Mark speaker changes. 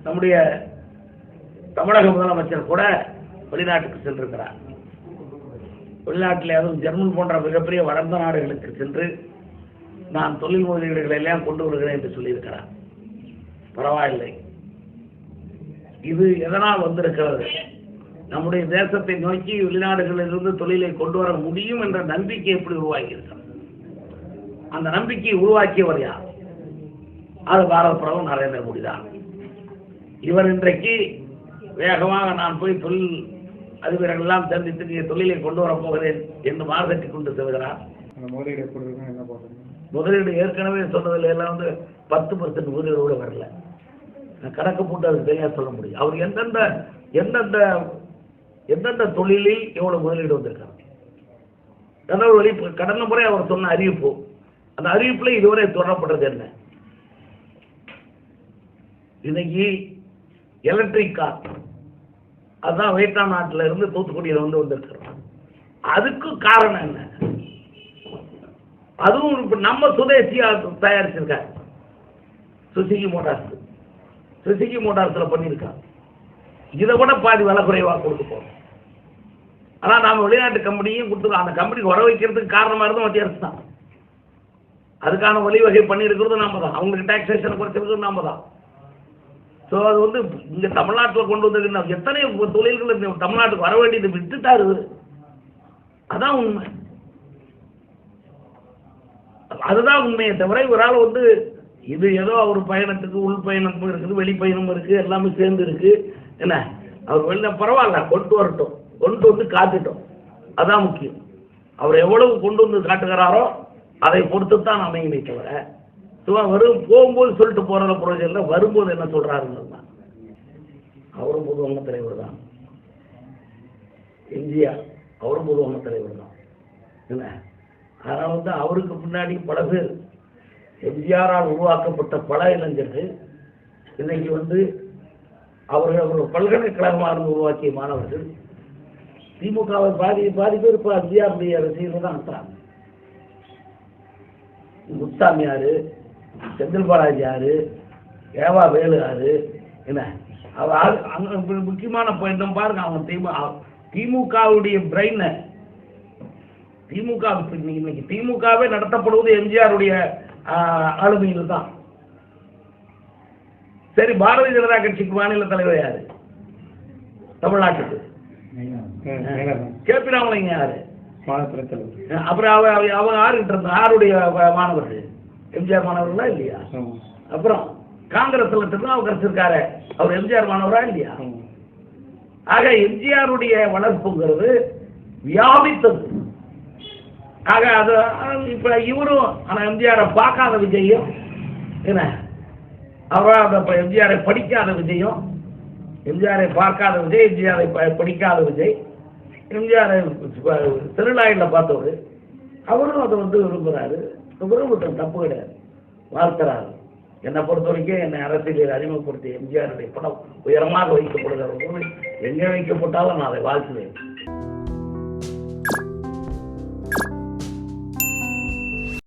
Speaker 1: நம்முடைய தமிழக முதலமைச்சர் கூட வெளிநாட்டுக்கு சென்றிருக்கிறார். வெளிநாட்டில் அதுவும் ஜெர்மன் போன்ற மிகப்பெரிய வளர்ந்த நாடுகளுக்கு சென்று நான் தொழில் முதலீடுகளை எல்லாம் கொண்டு வருகிறேன் என்று சொல்லியிருக்கிறார். பரவாயில்லை. இது எதனால் வந்திருக்கிறது? நம்முடைய தேசத்தை நோக்கி வெளிநாடுகளிலிருந்து தொழிலை கொண்டு வர முடியும் என்ற நம்பிக்கை எப்படி உருவாக்கி இருக்கிறது? அந்த நம்பிக்கையை உருவாக்கியவர் யார்? அது பாரத பிரதமர் நரேந்திர மோடி தான். இவர் இன்றைக்கு வேகமாக நான் போய் தொழில் அதிபர்கள் எல்லாம் சந்தித்து தொழிலை கொண்டு வரப் போகிறேன் என்று மார்க்கெட்டை கொண்டு செல்கிறார். முதலீடு ஏற்கனவே சொன்னதுல எல்லாம் 10% முதலீடு கூட வரல. கணக்கு போட்டு அதுக்கு சரியா சொல்ல முடியும். அவர் எந்தெந்த தொழிலில் எவ்வளவு முதலீடு வந்திருக்காங்க. கடந்த முறை அவர் சொன்ன அறிவிப்பு, அந்த அறிவிப்புல இதுவரை தொடரப்பட்டது என்ன? இன்னைக்கு எலக்ட்ரிக் கார் அதுதான் வியட்நாம் நாட்டில இருந்து தூத்துக்குடியில வந்திருக்கிறோம். அதுக்கு காரணம் என்ன? அதுவும் இப்ப நம்ம சுதேசியா தயாரிச்சிருக்காங்க. சுசுகி மோட்டார்ஸ்ல பண்ணியிருக்காங்க. இதை விட பாதி விலை குறைவாக கொடுத்து போறோம். ஆனா நாம வெளிநாட்டு கம்பெனியும் கொடுத்துருக்கோம். அந்த கம்பெனிக்கு வர வைக்கிறதுக்கு காரணமா இருந்தோம் மத்திய அரசு தான். அதுக்கான வழிவகை பண்ணியிருக்கிறது நாம தான். அவங்களுக்கு டாக்ஸேஷன் குறைச்சிருக்கிறது நாம தான். ஸோ அது இங்க தமிழ்நாட்டில் கொண்டு வந்திருக்க எத்தனை தொழில்கள் தமிழ்நாட்டுக்கு வர வேண்டியது விட்டுட்டாரு. அதான் உண்மை. அதுதான் உண்மையை தவிர இவரால் இது ஏதோ அவர் பயணத்துக்கு உள் பயணமும் இருக்குது, வெளி பயணமும் இருக்கு, எல்லாமே சேர்ந்து இருக்கு. என்ன அவர் வெளில பரவாயில்ல, கொண்டு வரட்டும், கொண்டு வந்து காட்டுட்டோம். அதான் முக்கியம். அவர் எவ்வளவு கொண்டு வந்து காட்டுகிறாரோ அதை பொறுத்து தான் அமையுமே தவிர போகும்போது சொல்லிட்டு போற புரோஜன வரும்போது என்ன சொல்றாருன்னு தான். அவரும் பொதுவான தலைவர் தான். எம்ஜிஆர் அவரும் பொதுவான தலைவர் தான். என்ன அதனால அவருக்கு முன்னாடி பல பேர் எம்ஜிஆரால் உருவாக்கப்பட்ட பல இளைஞர்கள் இன்னைக்கு அவர்கள் பல்கலைக்கழகமாக இருந்து உருவாக்கிய மாணவர்கள் திமுகவை பாதி பேர் இப்போ எம்ஜிஆருடைய ரசிகர்கள் தான் அனுப்புறாங்க. முத்தாமி யாரு, செந்தில் பாலாஜி யாரு, ஏவா வேலு யாரு, என்ன முக்கியமான பாயிண்ட் பாருங்க. அவங்க திமுகவுடைய பிரெயின் இன்னைக்கு திமுகவே நடத்தப்படுவது எம்ஜிஆருடைய ஆளுமையில் தான். சரி, பாரதிய ஜனதா கட்சிக்கு மாநில தலைவர் யாரு? தமிழ்நாட்டுக்கு கேபி ராமலிங்க யாரு? அப்புறம் அவங்க யாருகிட்ட இருந்தா? யாருடைய மாணவர்கள்? எம்ஜிஆர் மாணவர்களா இல்லையா? அப்புறம் காங்கிரஸ்ல திருநாவுக்கரசு இருக்காரு, அவர் எம்ஜிஆர் மாணவரா இல்லையா? ஆக எம்ஜிஆருடைய வளர்ப்புங்கிறது வியாபித்தது. ஆக அது இப்ப இவரும் ஆனா எம்ஜிஆரை பார்க்காத விஜயும், என்ன அவர் எம்ஜிஆரை படிக்காத விஜயும், எம்ஜிஆரை பார்க்காத விஜய், எம்ஜிஆரை படிக்காத விஜய், எம்ஜிஆரை திருநாயில பார்த்தவர், அவரும் அதை விரும்புகிறாரு. விரும்பட்டும், தப்பு கிடையாது, வாழ்த்துறாரு. என்னை பொறுத்த வரைக்கும் என்னை அரசியலில் அறிமுகப்படுத்திய எம்ஜிஆருடைய படம் உயரமாக வைக்கப்படுகிற எங்கே வைக்கப்பட்டாலும் நான் அதை வாழ்த்துவேன்.